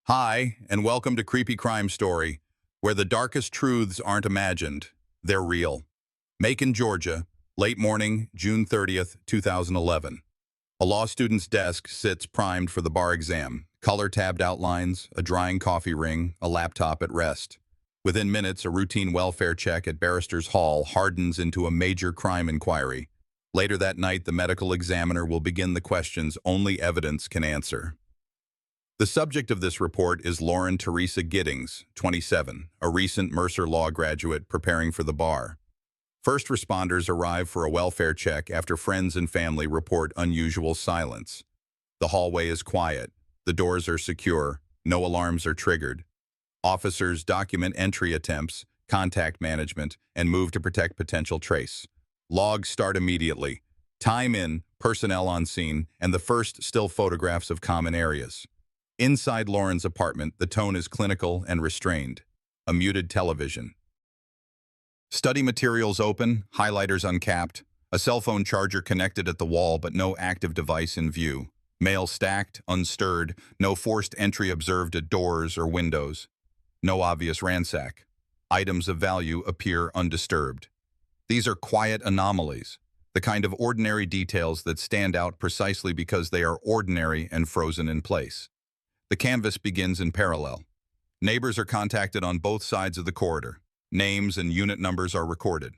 Hi, and welcome to Creepy Crime Story, where the darkest truths aren't imagined, they're real. Macon, Georgia, late morning, June 30th, 2011. A law student's desk sits primed for the bar exam, color-tabbed outlines, a drying coffee ring, a laptop at rest. Within minutes, a routine welfare check at Barrister's Hall hardens into a major crime inquiry. Later that night, the medical examiner will begin the questions only evidence can answer. The subject of this report is Lauren Teresa Giddings, 27, a recent Mercer Law graduate preparing for the bar. First responders arrive for a welfare check after friends and family report unusual silence. The hallway is quiet. The doors are secure. No alarms are triggered. Officers document entry attempts, contact management, and move to protect potential trace. Logs start immediately. Time in, personnel on scene, and the first still photographs of common areas. Inside Lauren's apartment, the tone is clinical and restrained. A muted television. Study materials open, highlighters uncapped, a cell phone charger connected at the wall but no active device in view. Mail stacked, unstirred, no forced entry observed at doors or windows. No obvious ransack. Items of value appear undisturbed. These are quiet anomalies, the kind of ordinary details that stand out precisely because they are ordinary and frozen in place. The canvass begins in parallel. Neighbors are contacted on both sides of the corridor. Names and unit numbers are recorded.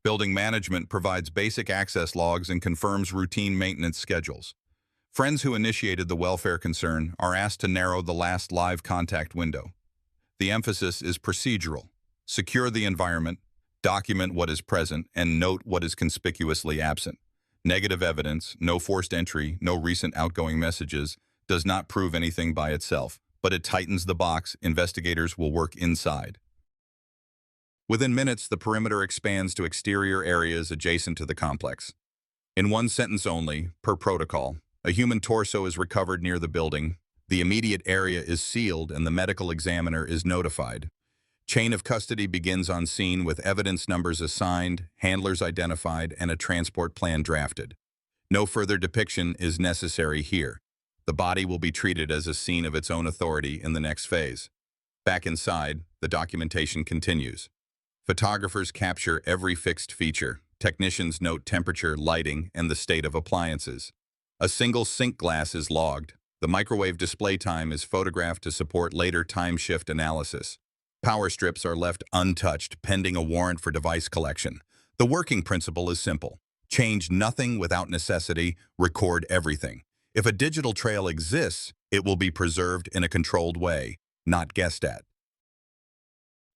Building management provides basic access logs and confirms routine maintenance schedules. Friends who initiated the welfare concern are asked to narrow the last live contact window. The emphasis is procedural. Secure the environment, document what is present, and note what is conspicuously absent. Negative evidence, no forced entry, no recent outgoing messages, does not prove anything by itself, but it tightens the box. Investigators will work inside. Within minutes, the perimeter expands to exterior areas adjacent to the complex. In one sentence only, per protocol, a human torso is recovered near the building, the immediate area is sealed, and the medical examiner is notified. Chain of custody begins on scene with evidence numbers assigned, handlers identified, and a transport plan drafted. No further depiction is necessary here. The body will be treated as a scene of its own authority in the next phase. Back inside, the documentation continues. Photographers capture every fixed feature. Technicians note temperature, lighting, and the state of appliances. A single sink glass is logged. The microwave display time is photographed to support later time shift analysis. Power strips are left untouched, pending a warrant for device collection. The working principle is simple. Change nothing without necessity, record everything. If a digital trail exists, it will be preserved in a controlled way, not guessed at.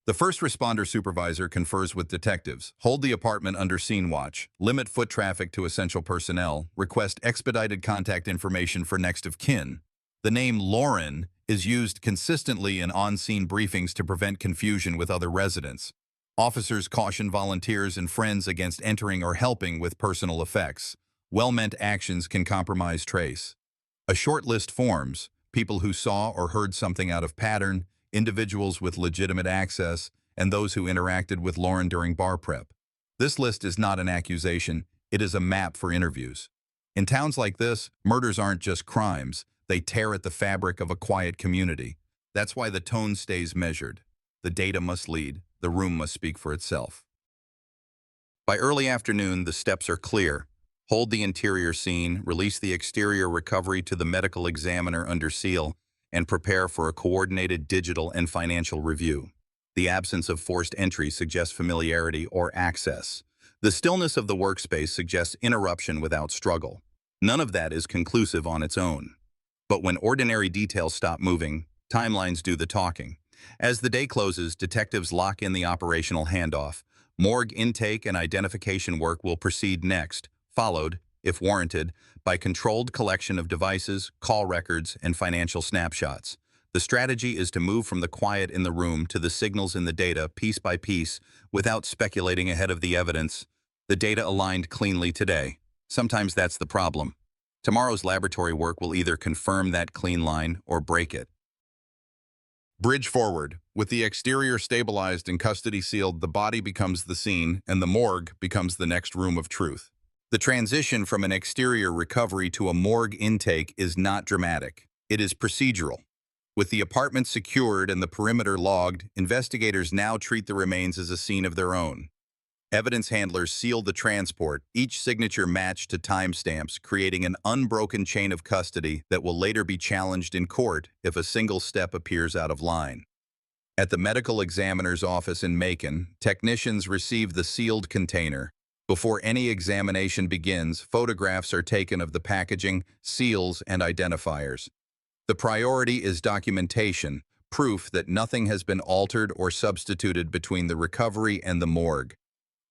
The first responder supervisor confers with detectives, hold the apartment under scene watch, limit foot traffic to essential personnel, request expedited contact information for next of kin. The name Lauren is used consistently in on-scene briefings to prevent confusion with other residents. Officers caution volunteers and friends against entering or helping with personal effects. Well-meant actions can compromise trace. A short list forms, people who saw or heard something out of pattern, individuals with legitimate access, and those who interacted with Lauren during bar prep. This list is not an accusation, it is a map for interviews. In towns like this, murders aren't just crimes, they tear at the fabric of a quiet community. That's why the tone stays measured. The data must lead, the room must speak for itself. By early afternoon, the steps are clear. Hold the interior scene, release the exterior recovery to the medical examiner under seal, and prepare for a coordinated digital and financial review. The absence of forced entry suggests familiarity or access. The stillness of the workspace suggests interruption without struggle. None of that is conclusive on its own. But when ordinary details stop moving, timelines do the talking. As the day closes, detectives lock in the operational handoff. Morgue intake and identification work will proceed next, followed, if warranted, by controlled collection of devices, call records, and financial snapshots. The strategy is to move from the quiet in the room to the signals in the data piece by piece without speculating ahead of the evidence. The data aligned cleanly today. Sometimes that's the problem. Tomorrow's laboratory work will either confirm that clean line or break it. Bridge forward. With the exterior stabilized and custody sealed, the body becomes the scene, and the morgue becomes the next room of truth. The transition from an exterior recovery to a morgue intake is not dramatic. It is procedural. With the apartment secured and the perimeter logged, investigators now treat the remains as a scene of their own. Evidence handlers seal the transport, each signature matched to timestamps, creating an unbroken chain of custody that will later be challenged in court if a single step appears out of line. At the medical examiner's office in Macon, technicians receive the sealed container. Before any examination begins, photographs are taken of the packaging, seals, and identifiers. The priority is documentation, proof that nothing has been altered or substituted between the recovery and the morgue.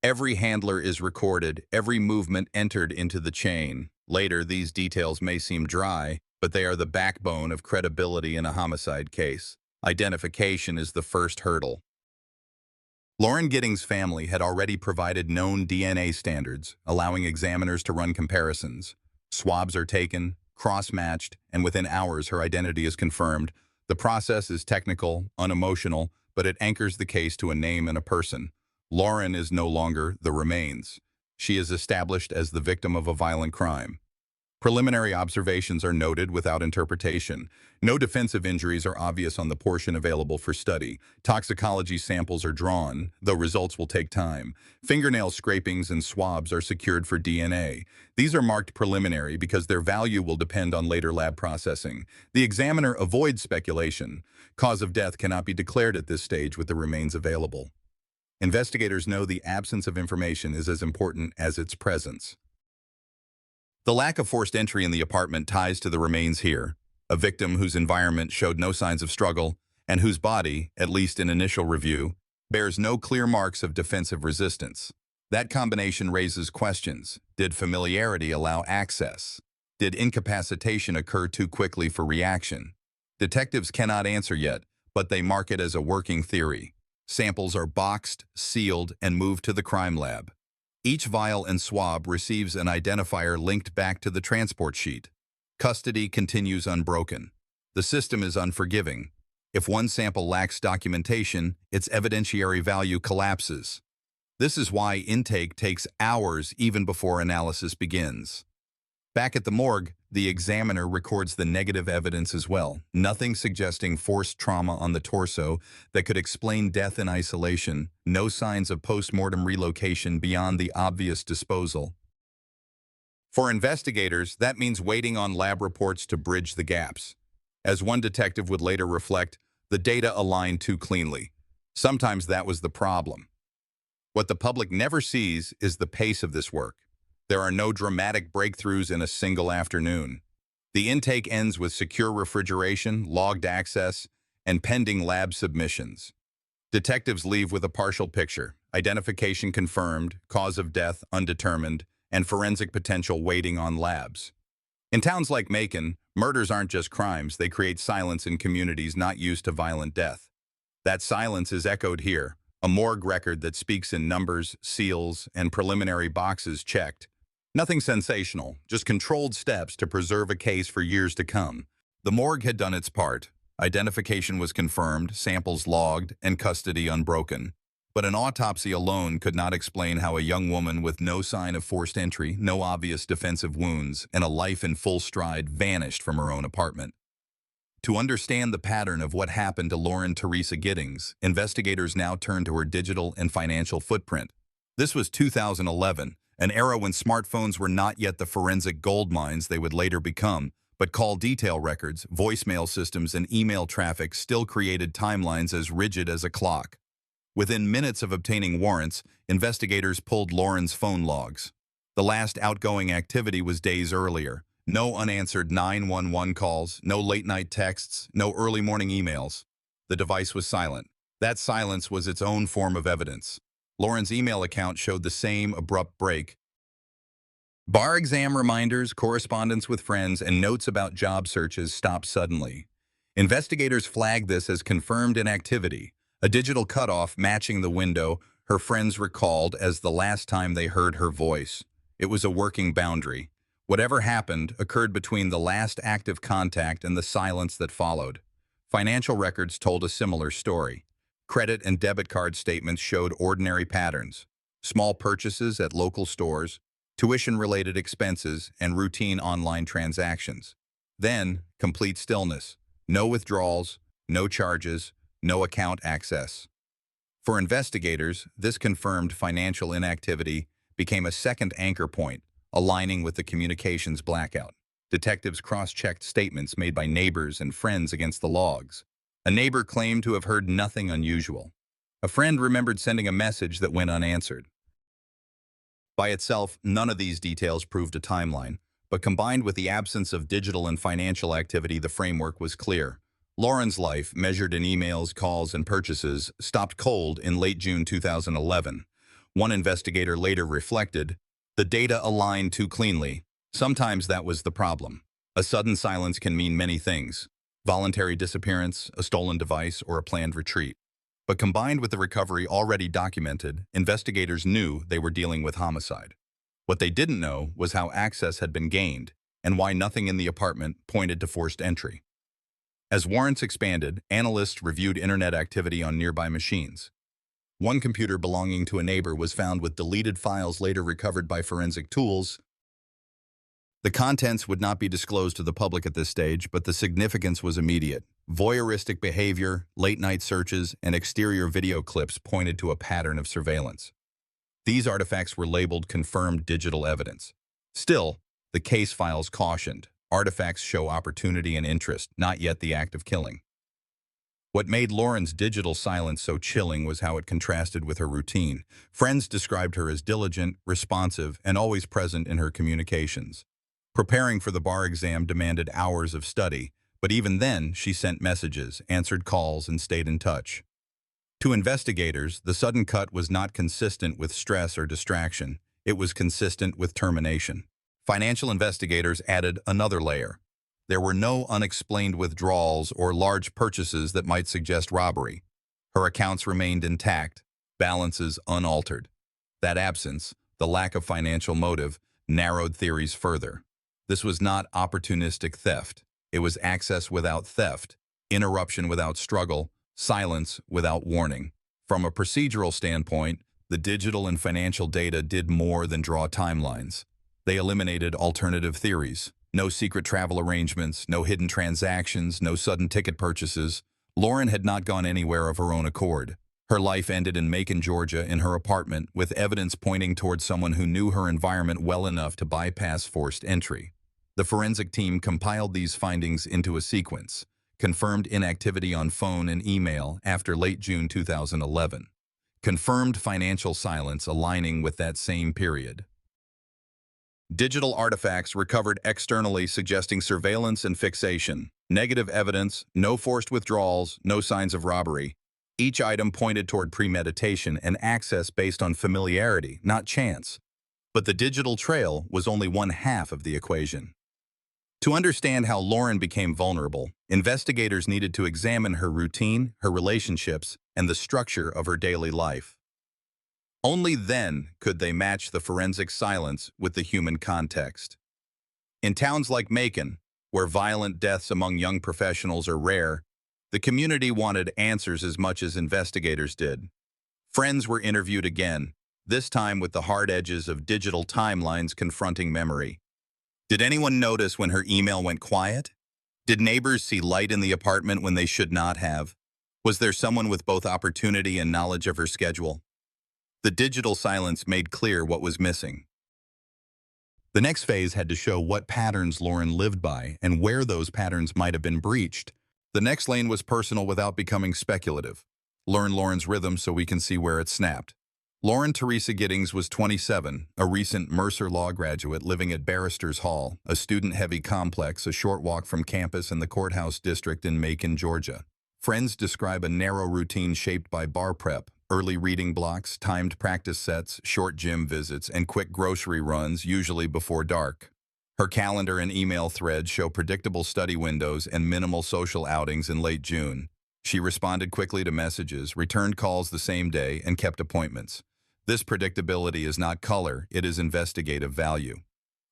Every handler is recorded, every movement entered into the chain. Later, these details may seem dry, but they are the backbone of credibility in a homicide case. Identification is the first hurdle. Lauren Giddings' family had already provided known DNA standards, allowing examiners to run comparisons. Swabs are taken, cross-matched, and within hours her identity is confirmed. The process is technical, unemotional, but it anchors the case to a name and a person. Lauren is no longer the remains. She is established as the victim of a violent crime. Preliminary observations are noted without interpretation. No defensive injuries are obvious on the portion available for study. Toxicology samples are drawn, though results will take time. Fingernail scrapings and swabs are secured for DNA. These are marked preliminary because their value will depend on later lab processing. The examiner avoids speculation. Cause of death cannot be declared at this stage with the remains available. Investigators know the absence of information is as important as its presence. The lack of forced entry in the apartment ties to the remains here, a victim whose environment showed no signs of struggle and whose body, at least in initial review, bears no clear marks of defensive resistance. That combination raises questions. Did familiarity allow access? Did incapacitation occur too quickly for reaction? Detectives cannot answer yet, but they mark it as a working theory. Samples are boxed, sealed, and moved to the crime lab. Each vial and swab receives an identifier linked back to the transport sheet. Custody continues unbroken. The system is unforgiving. If one sample lacks documentation, its evidentiary value collapses. This is why intake takes hours even before analysis begins. Back at the morgue, the examiner records the negative evidence as well, nothing suggesting forced trauma on the torso that could explain death in isolation, no signs of post-mortem relocation beyond the obvious disposal. For investigators, that means waiting on lab reports to bridge the gaps. As one detective would later reflect, the data aligned too cleanly. Sometimes that was the problem. What the public never sees is the pace of this work. There are no dramatic breakthroughs in a single afternoon. The intake ends with secure refrigeration, logged access, and pending lab submissions. Detectives leave with a partial picture, identification confirmed, cause of death undetermined, and forensic potential waiting on labs. In towns like Macon, murders aren't just crimes, they create silence in communities not used to violent death. That silence is echoed here, a morgue record that speaks in numbers, seals, and preliminary boxes checked. Nothing sensational, just controlled steps to preserve a case for years to come. The morgue had done its part. Identification was confirmed, samples logged, and custody unbroken. But an autopsy alone could not explain how a young woman with no sign of forced entry, no obvious defensive wounds, and a life in full stride vanished from her own apartment. To understand the pattern of what happened to Lauren Teresa Giddings, investigators now turn to her digital and financial footprint. This was 2011, an era when smartphones were not yet the forensic gold mines they would later become, but call detail records, voicemail systems, and email traffic still created timelines as rigid as a clock. Within minutes of obtaining warrants, investigators pulled Lauren's phone logs. The last outgoing activity was days earlier. No unanswered 911 calls, no late-night texts, no early morning emails. The device was silent. That silence was its own form of evidence. Lauren's email account showed the same abrupt break. Bar exam reminders, correspondence with friends, and notes about job searches stopped suddenly. Investigators flagged this as confirmed inactivity, a digital cutoff matching the window her friends recalled as the last time they heard her voice. It was a working boundary. Whatever happened occurred between the last active contact and the silence that followed. Financial records told a similar story. Credit and debit card statements showed ordinary patterns. Small purchases at local stores, tuition-related expenses, and routine online transactions. Then, complete stillness. No withdrawals, no charges, no account access. For investigators, this confirmed financial inactivity became a second anchor point, aligning with the communications blackout. Detectives cross-checked statements made by neighbors and friends against the logs. A neighbor claimed to have heard nothing unusual. A friend remembered sending a message that went unanswered. By itself, none of these details proved a timeline, but combined with the absence of digital and financial activity, the framework was clear. Lauren's life, measured in emails, calls, and purchases, stopped cold in late June 2011. One investigator later reflected, "The data aligned too cleanly. Sometimes that was the problem. A sudden silence can mean many things: voluntary disappearance, a stolen device, or a planned retreat. But combined with the recovery already documented, investigators knew they were dealing with homicide. What they didn't know was how access had been gained and why nothing in the apartment pointed to forced entry. As warrants expanded, analysts reviewed internet activity on nearby machines. One computer belonging to a neighbor was found with deleted files later recovered by forensic tools. The contents would not be disclosed to the public at this stage, but the significance was immediate. Voyeuristic behavior, late-night searches, and exterior video clips pointed to a pattern of surveillance. These artifacts were labeled confirmed digital evidence. Still, the case files cautioned, artifacts show opportunity and interest, not yet the act of killing. What made Lauren's digital silence so chilling was how it contrasted with her routine. Friends described her as diligent, responsive, and always present in her communications. Preparing for the bar exam demanded hours of study, but even then she sent messages, answered calls, and stayed in touch. To investigators, the sudden cut was not consistent with stress or distraction. It was consistent with termination. Financial investigators added another layer. There were no unexplained withdrawals or large purchases that might suggest robbery. Her accounts remained intact, balances unaltered. That absence, the lack of financial motive, narrowed theories further. This was not opportunistic theft. It was access without theft, interruption without struggle, silence without warning. From a procedural standpoint, the digital and financial data did more than draw timelines. They eliminated alternative theories. No secret travel arrangements, no hidden transactions, no sudden ticket purchases. Lauren had not gone anywhere of her own accord. Her life ended in Macon, Georgia, in her apartment, with evidence pointing towards someone who knew her environment well enough to bypass forced entry. The forensic team compiled these findings into a sequence. Confirmed inactivity on phone and email after late June 2011. Confirmed financial silence aligning with that same period. Digital artifacts recovered externally suggesting surveillance and fixation. Negative evidence, no forced withdrawals, no signs of robbery. Each item pointed toward premeditation and access based on familiarity, not chance. But the digital trail was only one half of the equation. To understand how Lauren became vulnerable, investigators needed to examine her routine, her relationships, and the structure of her daily life. Only then could they match the forensic silence with the human context. In towns like Macon, where violent deaths among young professionals are rare, the community wanted answers as much as investigators did. Friends were interviewed again, this time with the hard edges of digital timelines confronting memory. Did anyone notice when her email went quiet? Did neighbors see light in the apartment when they should not have? Was there someone with both opportunity and knowledge of her schedule? The digital silence made clear what was missing. The next phase had to show what patterns Lauren lived by and where those patterns might have been breached. The next lane was personal without becoming speculative. Learn Lauren's rhythm so we can see where it snapped. Lauren Teresa Giddings was 27, a recent Mercer Law graduate living at Barristers Hall, a student-heavy complex a short walk from campus in the courthouse district in Macon, Georgia. Friends describe a narrow routine shaped by bar prep, early reading blocks, timed practice sets, short gym visits, and quick grocery runs, usually before dark. Her calendar and email threads show predictable study windows and minimal social outings in late June. She responded quickly to messages, returned calls the same day, and kept appointments. This predictability is not color, it is investigative value.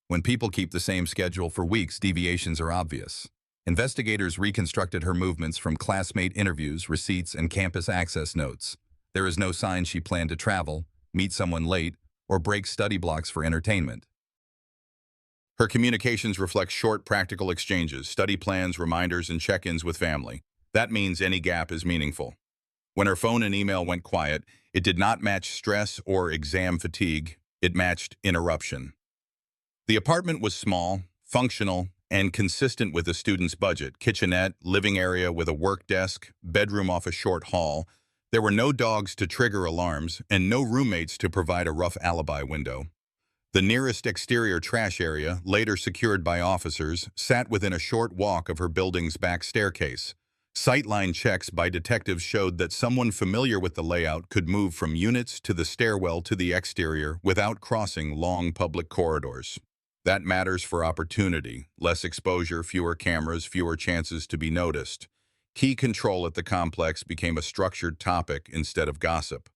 When people keep the same schedule for weeks, deviations are obvious. Investigators reconstructed her movements from classmate interviews, receipts, and campus access notes. There is no sign she planned to travel, meet someone late, or break study blocks for entertainment. Her communications reflect short, practical exchanges, study plans, reminders, and check-ins with family. That means any gap is meaningful. When her phone and email went quiet, it did not match stress or exam fatigue. It matched interruption. The apartment was small, functional, and consistent with the student's budget. Kitchenette, living area with a work desk, bedroom off a short hall. There were no dogs to trigger alarms, and no roommates to provide a rough alibi window. The nearest exterior trash area, later secured by officers, sat within a short walk of her building's back staircase. Sightline checks by detectives showed that someone familiar with the layout could move from units to the stairwell to the exterior without crossing long public corridors. That matters for opportunity. Less exposure, fewer cameras, fewer chances to be noticed. Key control at the complex became a structured topic instead of gossip.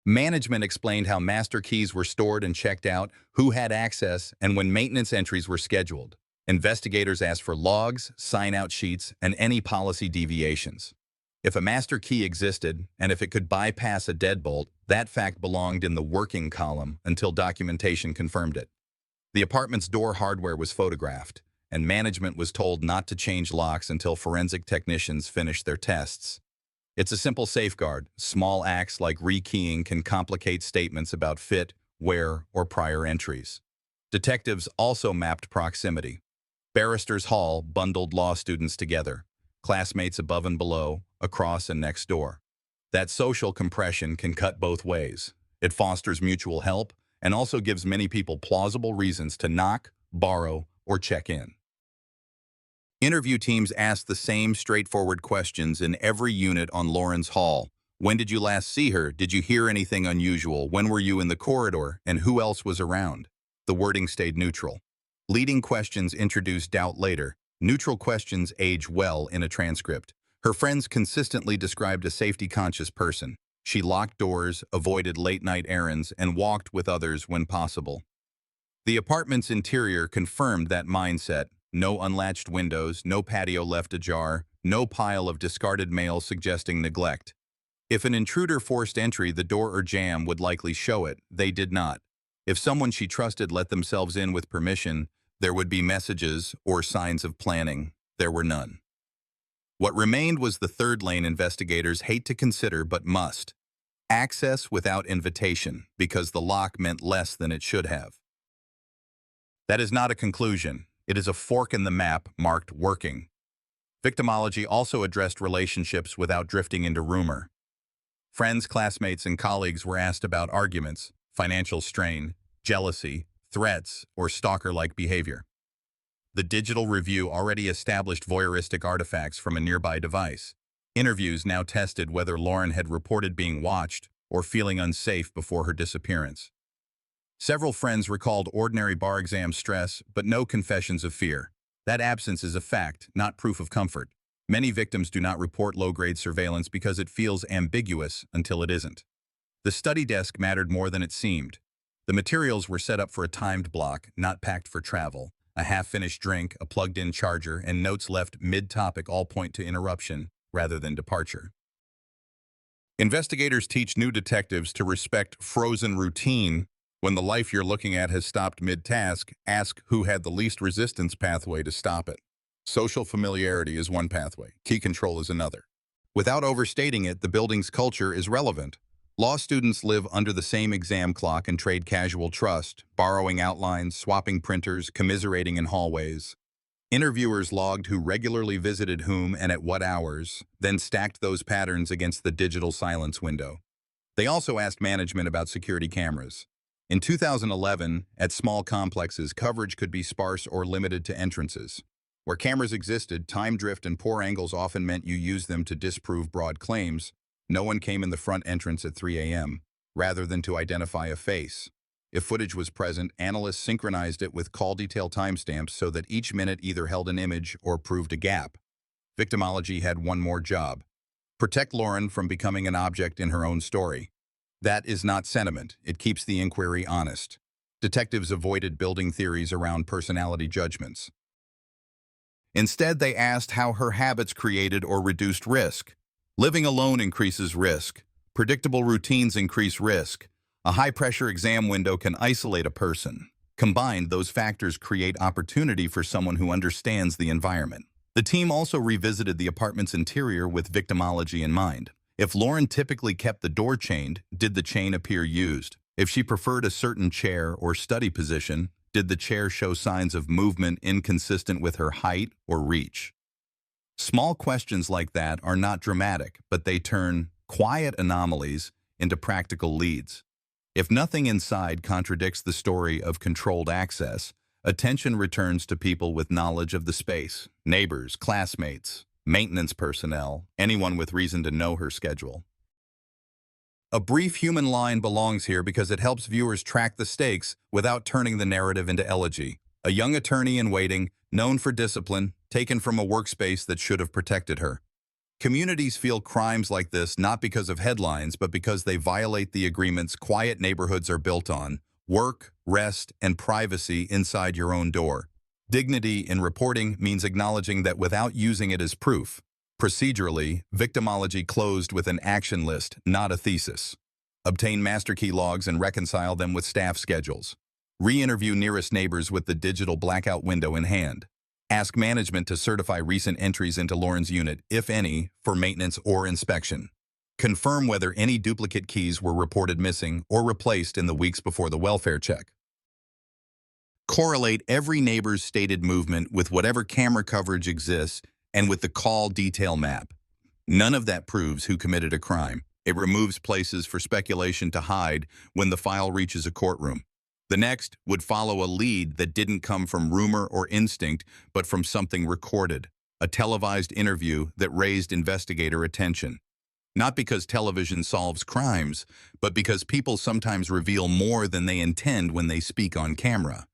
Management explained how master keys were stored and checked out, who had access, and when maintenance entries were scheduled. Investigators asked for logs, sign-out sheets, and any policy deviations. If a master key existed, and if it could bypass a deadbolt, that fact belonged in the working column until documentation confirmed it. The apartment's door hardware was photographed, and management was told not to change locks until forensic technicians finished their tests. It's a simple safeguard. Small acts like rekeying can complicate statements about fit, wear, or prior entries. Detectives also mapped proximity. Barristers Hall bundled law students together, classmates above and below, across and next door. That social compression can cut both ways. It fosters mutual help and also gives many people plausible reasons to knock, borrow, or check in. Interview teams asked the same straightforward questions in every unit on Lauren's Hall. When did you last see her? Did you hear anything unusual? When were you in the corridor? And who else was around? The wording stayed neutral. Leading questions introduced doubt later. Neutral questions age well in a transcript. Her friends consistently described a safety-conscious person. She locked doors, avoided late-night errands, and walked with others when possible. The apartment's interior confirmed that mindset. No unlatched windows, no patio left ajar, no pile of discarded mail suggesting neglect. If an intruder forced entry, the door or jamb would likely show it. They did not. If someone she trusted let themselves in with permission, there would be messages or signs of planning. There were none. What remained was the third lane investigators hate to consider but must. Access without invitation, because the lock meant less than it should have. That is not a conclusion. It is a fork in the map marked working. Victimology also addressed relationships without drifting into rumor. Friends, classmates, and colleagues were asked about arguments, financial strain, jealousy, threats, or stalker-like behavior. The digital review already established voyeuristic artifacts from a nearby device. Interviews now tested whether Lauren had reported being watched or feeling unsafe before her disappearance. Several friends recalled ordinary bar exam stress, but no confessions of fear. That absence is a fact, not proof of comfort. Many victims do not report low-grade surveillance because it feels ambiguous until it isn't. The study desk mattered more than it seemed. The materials were set up for a timed block, not packed for travel. A half-finished drink, a plugged-in charger, and notes left mid-topic all point to interruption rather than departure. Investigators teach new detectives to respect frozen routine. When the life you're looking at has stopped mid-task, ask who had the least resistance pathway to stop it. Social familiarity is one pathway. Key control is another. Without overstating it, the building's culture is relevant. Law students live under the same exam clock and trade casual trust, borrowing outlines, swapping printers, commiserating in hallways. Interviewers logged who regularly visited whom and at what hours, then stacked those patterns against the digital silence window. They also asked management about security cameras. In 2011, at small complexes, coverage could be sparse or limited to entrances. Where cameras existed, time drift and poor angles often meant you used them to disprove broad claims. No one came in the front entrance at 3 a.m., rather than to identify a face. If footage was present, analysts synchronized it with call detail timestamps so that each minute either held an image or proved a gap. Victimology had one more job: protect Lauren from becoming an object in her own story. That is not sentiment. It keeps the inquiry honest. Detectives avoided building theories around personality judgments. Instead, they asked how her habits created or reduced risk. Living alone increases risk. Predictable routines increase risk. A high-pressure exam window can isolate a person. Combined, those factors create opportunity for someone who understands the environment. The team also revisited the apartment's interior with victimology in mind. If Lauren typically kept the door chained, did the chain appear used? If she preferred a certain chair or study position, did the chair show signs of movement inconsistent with her height or reach? Small questions like that are not dramatic, but they turn quiet anomalies into practical leads. If nothing inside contradicts the story of controlled access, attention returns to people with knowledge of the space, neighbors, classmates, maintenance personnel, anyone with reason to know her schedule. A brief human line belongs here because it helps viewers track the stakes without turning the narrative into elegy. A young attorney in waiting, known for discipline, taken from a workspace that should have protected her. Communities feel crimes like this not because of headlines, but because they violate the agreements quiet neighborhoods are built on: work, rest, and privacy inside your own door. Dignity in reporting means acknowledging that without using it as proof. Procedurally, victimology closed with an action list, not a thesis. Obtain master key logs and reconcile them with staff schedules. Re-interview nearest neighbors with the digital blackout window in hand. Ask management to certify recent entries into Lauren's unit, if any, for maintenance or inspection. Confirm whether any duplicate keys were reported missing or replaced in the weeks before the welfare check. Correlate every neighbor's stated movement with whatever camera coverage exists and with the call detail map. None of that proves who committed a crime. It removes places for speculation to hide when the file reaches a courtroom. The next would follow a lead that didn't come from rumor or instinct, but from something recorded, a televised interview that raised investigator attention. Not because television solves crimes, but because people sometimes reveal more than they intend when they speak on camera.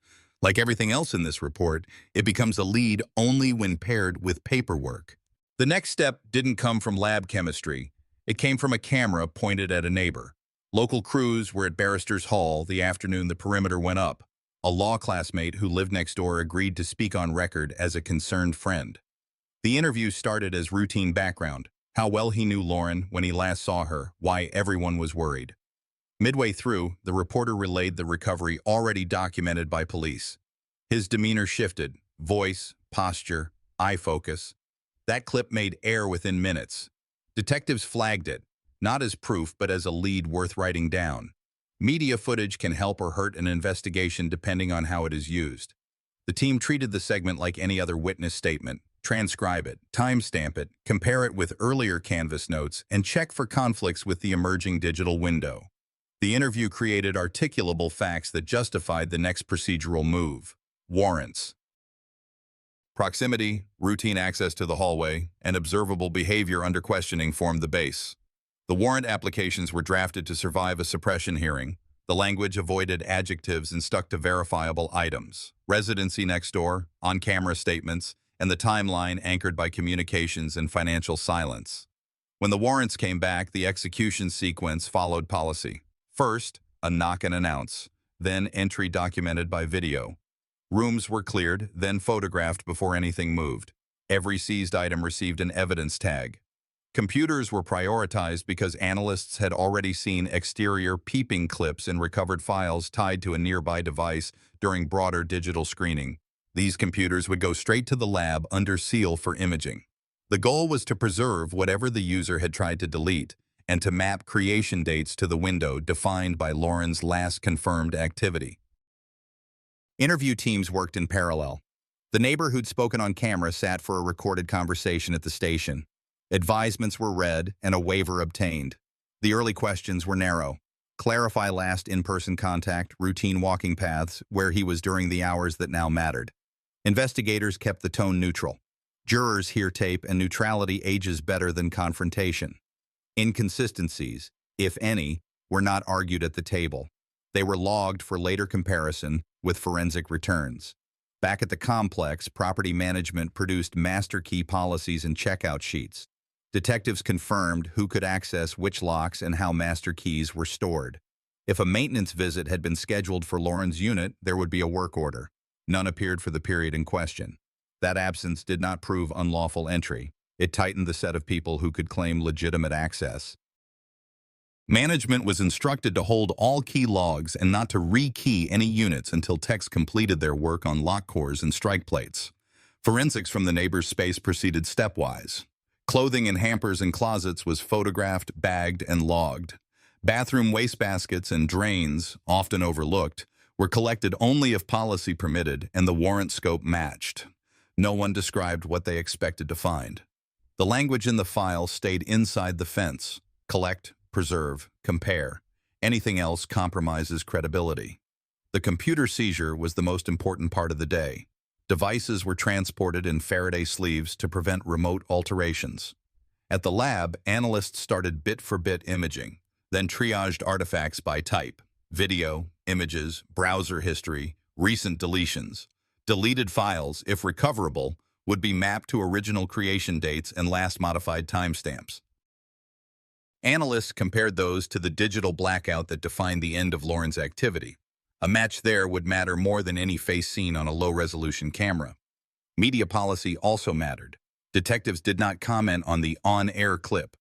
Like everything else in this report, it becomes a lead only when paired with paperwork. The next step didn't come from lab chemistry. It came from a camera pointed at a neighbor. Local crews were at Barrister's Hall the afternoon the perimeter went up. A law classmate who lived next door agreed to speak on record as a concerned friend. The interview started as routine background: how well he knew Lauren when he last saw her, why everyone was worried. Midway through, the reporter relayed the recovery already documented by police. His demeanor shifted: voice, posture, eye focus. That clip made air within minutes. Detectives flagged it, not as proof, but as a lead worth writing down. Media footage can help or hurt an investigation depending on how it is used. The team treated the segment like any other witness statement. Transcribe it, timestamp it, compare it with earlier canvas notes, and check for conflicts with the emerging digital window. The interview created articulable facts that justified the next procedural move: warrants. Proximity, routine access to the hallway, and observable behavior under questioning formed the base. The warrant applications were drafted to survive a suppression hearing. The language avoided adjectives and stuck to verifiable items: residency next door, on-camera statements, and the timeline anchored by communications and financial silence. When the warrants came back, the execution sequence followed policy. First, a knock and announce, then entry documented by video. Rooms were cleared, then photographed before anything moved. Every seized item received an evidence tag. Computers were prioritized because analysts had already seen exterior peeping clips in recovered files tied to a nearby device during broader digital screening. These computers would go straight to the lab under seal for imaging. The goal was to preserve whatever the user had tried to delete and to map creation dates to the window defined by Lauren's last confirmed activity. Interview teams worked in parallel. The neighbor who'd spoken on camera sat for a recorded conversation at the station. Advisements were read and a waiver obtained. The early questions were narrow: clarify last in-person contact, routine walking paths, where he was during the hours that now mattered. Investigators kept the tone neutral. Jurors hear tape, and neutrality ages better than confrontation. Inconsistencies, if any, were not argued at the table. They were logged for later comparison with forensic returns. Back at the complex, property management produced master key policies and checkout sheets. Detectives confirmed who could access which locks and how master keys were stored. If a maintenance visit had been scheduled for Lauren's unit, there would be a work order. None appeared for the period in question. That absence did not prove unlawful entry. It tightened the set of people who could claim legitimate access. Management was instructed to hold all key logs and not to rekey any units until techs completed their work on lock cores and strike plates. Forensics from the neighbor's space proceeded stepwise. Clothing in hampers and closets was photographed, bagged, and logged. Bathroom wastebaskets and drains, often overlooked, were collected only if policy permitted and the warrant scope matched. No one described what they expected to find. The language in the file stayed inside the fence: collect, preserve, compare. Anything else compromises credibility. The computer seizure was the most important part of the day. Devices were transported in Faraday sleeves to prevent remote alterations. At the lab, analysts started bit-for-bit imaging, then triaged artifacts by type: video, images, browser history, recent deletions. Deleted files, if recoverable, would be mapped to original creation dates and last modified timestamps. Analysts compared those to the digital blackout that defined the end of Lauren's activity. A match there would matter more than any face seen on a low-resolution camera. Media policy also mattered. Detectives did not comment on the on-air clip.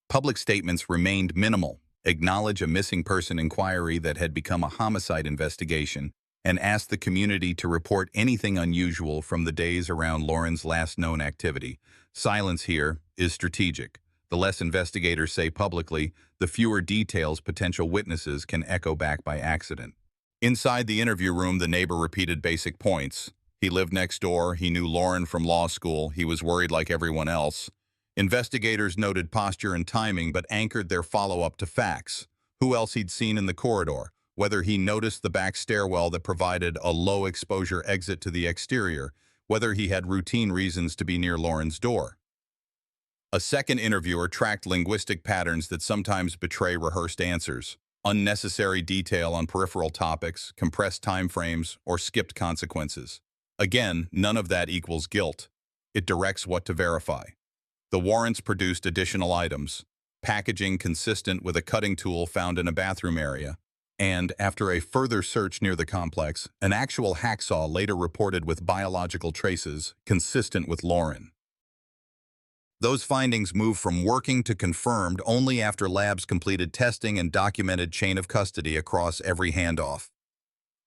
Public statements remained minimal: acknowledge a missing person inquiry that had become a homicide investigation, and ask the community to report anything unusual from the days around Lauren's last known activity. Silence here is strategic. The less investigators say publicly, the fewer details potential witnesses can echo back by accident. Inside the interview room, the neighbor repeated basic points. He lived next door, he knew Lauren from law school, he was worried like everyone else. Investigators noted posture and timing, but anchored their follow-up to facts: who else he'd seen in the corridor, whether he noticed the back stairwell that provided a low-exposure exit to the exterior, whether he had routine reasons to be near Lauren's door. A second interviewer tracked linguistic patterns that sometimes betray rehearsed answers: unnecessary detail on peripheral topics, compressed time frames, or skipped consequences. Again, none of that equals guilt. It directs what to verify. The warrants produced additional items: packaging consistent with a cutting tool found in a bathroom area, and, after a further search near the complex, an actual hacksaw later reported with biological traces consistent with Lauren. Those findings moved from working to confirmed only after labs completed testing and documented chain of custody across every handoff.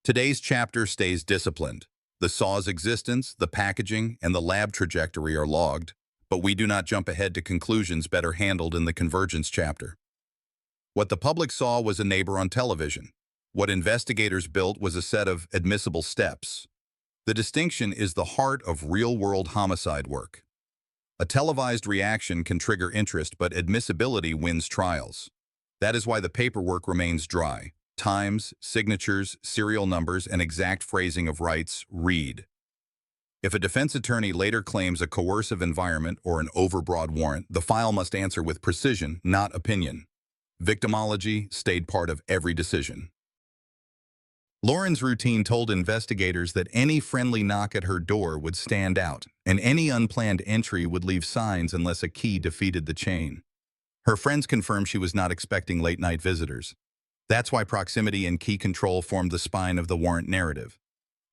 Today's chapter stays disciplined. The saw's existence, the packaging, and the lab trajectory are logged, but we do not jump ahead to conclusions better handled in the convergence chapter. What the public saw was a neighbor on television. What investigators built was a set of admissible steps. The distinction is the heart of real-world homicide work. A televised reaction can trigger interest, but admissibility wins trials. That is why the paperwork remains dry. Times, signatures, serial numbers, and exact phrasing of rights read. If a defense attorney later claims a coercive environment or an overbroad warrant, the file must answer with precision, not opinion. Victimology stayed part of every decision. Lauren's routine told investigators that any friendly knock at her door would stand out, and any unplanned entry would leave signs unless a key defeated the chain. Her friends confirmed she was not expecting late-night visitors. That's why proximity and key control formed the spine of the warrant narrative.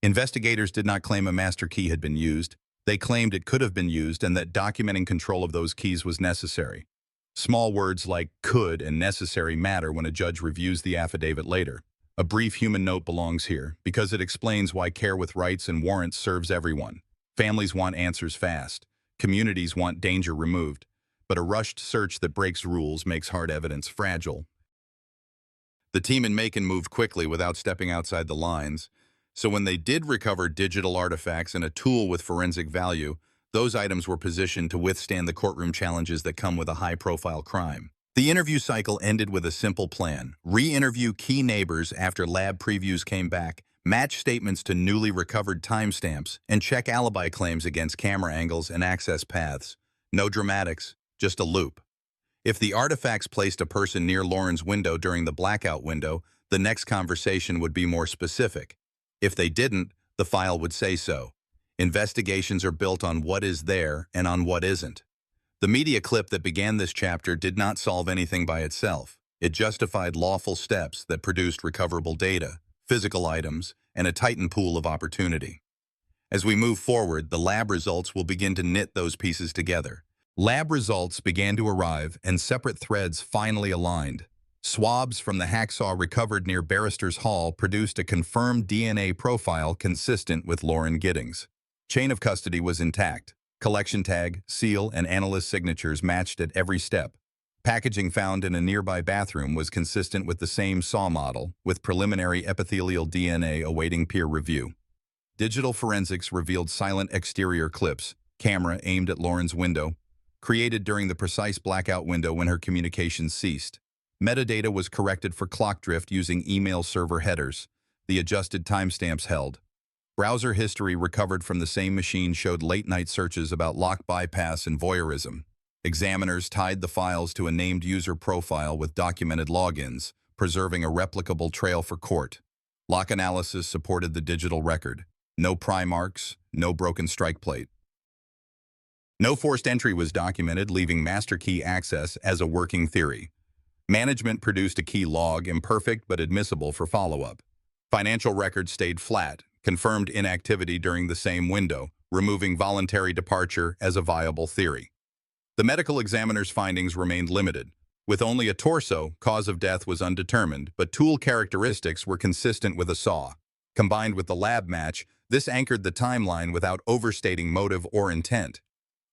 Investigators did not claim a master key had been used. They claimed it could have been used and that documenting control of those keys was necessary. Small words like could and necessary matter when a judge reviews the affidavit later. A brief human note belongs here because it explains why care with rights and warrants serves everyone. Families want answers fast. Communities want danger removed. But a rushed search that breaks rules makes hard evidence fragile. The team in Macon moved quickly without stepping outside the lines. So when they did recover digital artifacts and a tool with forensic value, those items were positioned to withstand the courtroom challenges that come with a high-profile crime. The interview cycle ended with a simple plan: re-interview key neighbors after lab previews came back, match statements to newly recovered timestamps, and check alibi claims against camera angles and access paths. No dramatics, just a loop. If the artifacts placed a person near Lauren's window during the blackout window, the next conversation would be more specific. If they didn't, the file would say so. Investigations are built on what is there and on what isn't. The media clip that began this chapter did not solve anything by itself. It justified lawful steps that produced recoverable data, physical items, and a tightened pool of opportunity. As we move forward, the lab results will begin to knit those pieces together. Lab results began to arrive, and separate threads finally aligned. Swabs from the hacksaw recovered near Barrister's Hall produced a confirmed DNA profile consistent with Lauren Giddings. Chain of custody was intact. Collection tag, seal, and analyst signatures matched at every step. Packaging found in a nearby bathroom was consistent with the same saw model, with preliminary epithelial DNA awaiting peer review. Digital forensics revealed silent exterior clips, camera aimed at Lauren's window, created during the precise blackout window when her communications ceased. Metadata was corrected for clock drift using email server headers. The adjusted timestamps held. Browser history recovered from the same machine showed late-night searches about lock bypass and voyeurism. Examiners tied the files to a named user profile with documented logins, preserving a replicable trail for court. Lock analysis supported the digital record. No pry marks, no broken strike plate. No forced entry was documented, leaving master key access as a working theory. Management produced a key log, imperfect but admissible for follow-up. Financial records stayed flat, confirmed inactivity during the same window, removing voluntary departure as a viable theory. The medical examiner's findings remained limited. With only a torso, cause of death was undetermined, but tool characteristics were consistent with a saw. Combined with the lab match, this anchored the timeline without overstating motive or intent.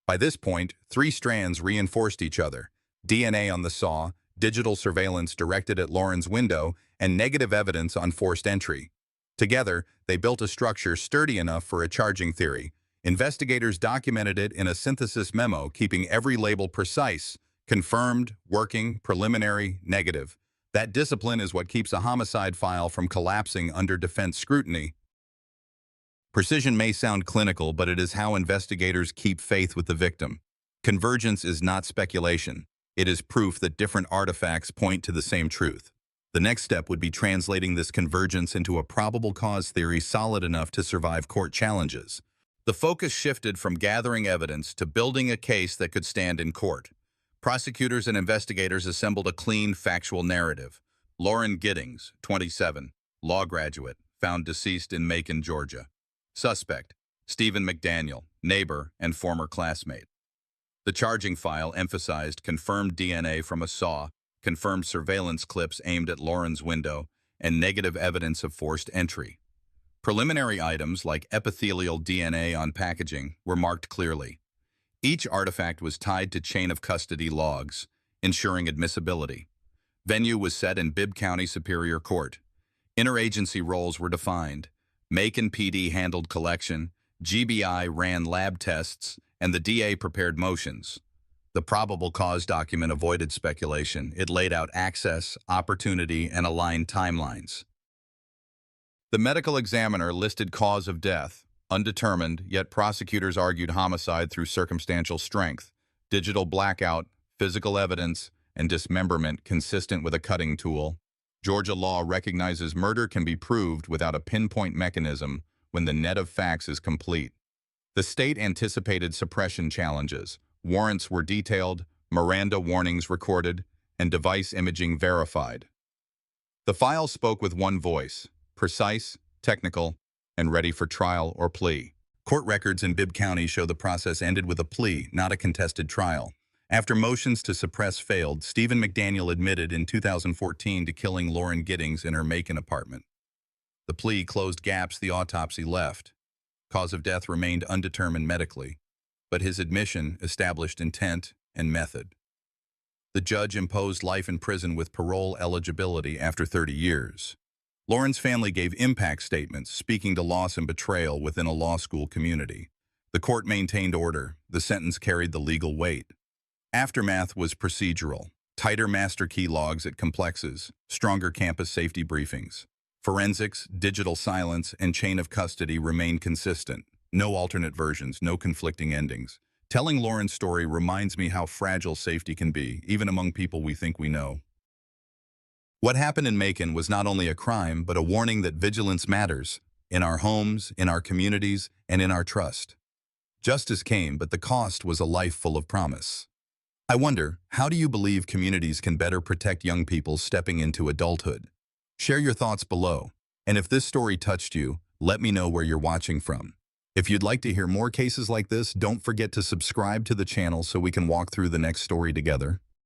By this point, 3 strands reinforced each other: DNA on the saw, digital surveillance directed at Lauren's window, and negative evidence on forced entry. Together, they built a structure sturdy enough for a charging theory. Investigators documented it in a synthesis memo, keeping every label precise: confirmed, working, preliminary, negative. That discipline is what keeps a homicide file from collapsing under defense scrutiny. Precision may sound clinical, but it is how investigators keep faith with the victim. Convergence is not speculation. It is proof that different artifacts point to the same truth. The next step would be translating this convergence into a probable cause theory solid enough to survive court challenges. The focus shifted from gathering evidence to building a case that could stand in court. Prosecutors and investigators assembled a clean, factual narrative. Lauren Giddings, 27, law graduate, found deceased in Macon, Georgia. Suspect, Stephen McDaniel, neighbor and former classmate. The charging file emphasized confirmed DNA from a saw, confirmed surveillance clips aimed at Lauren's window, and negative evidence of forced entry. Preliminary items like epithelial DNA on packaging were marked clearly. Each artifact was tied to chain of custody logs, ensuring admissibility. Venue was set in Bibb County Superior Court. Interagency roles were defined. Macon PD handled collection, GBI ran lab tests, and the DA prepared motions. The probable cause document avoided speculation. It laid out access, opportunity, and aligned timelines. The medical examiner listed cause of death, undetermined, yet prosecutors argued homicide through circumstantial strength, digital blackout, physical evidence, and dismemberment consistent with a cutting tool. Georgia law recognizes murder can be proved without a pinpoint mechanism when the net of facts is complete. The state anticipated suppression challenges. Warrants were detailed, Miranda warnings recorded, and device imaging verified. The file spoke with one voice: precise, technical, and ready for trial or plea. Court records in Bibb County show the process ended with a plea, not a contested trial. After motions to suppress failed, Stephen McDaniel admitted in 2014 to killing Lauren Giddings in her Macon apartment. The plea closed gaps the autopsy left. Cause of death remained undetermined medically, but his admission established intent and method. The judge imposed life in prison with parole eligibility after 30 years. Lauren's family gave impact statements, speaking to loss and betrayal within a law school community. The court maintained order. The sentence carried the legal weight. Aftermath was procedural. Tighter master key logs at complexes, stronger campus safety briefings. Forensics, digital silence, and chain of custody remained consistent. No alternate versions, no conflicting endings. Telling Lauren's story reminds me how fragile safety can be, even among people we think we know. What happened in Macon was not only a crime, but a warning that vigilance matters, in our homes, in our communities, and in our trust. Justice came, but the cost was a life full of promise. I wonder, how do you believe communities can better protect young people stepping into adulthood? Share your thoughts below, and if this story touched you, let me know where you're watching from. If you'd like to hear more cases like this, don't forget to subscribe to the channel so we can walk through the next story together.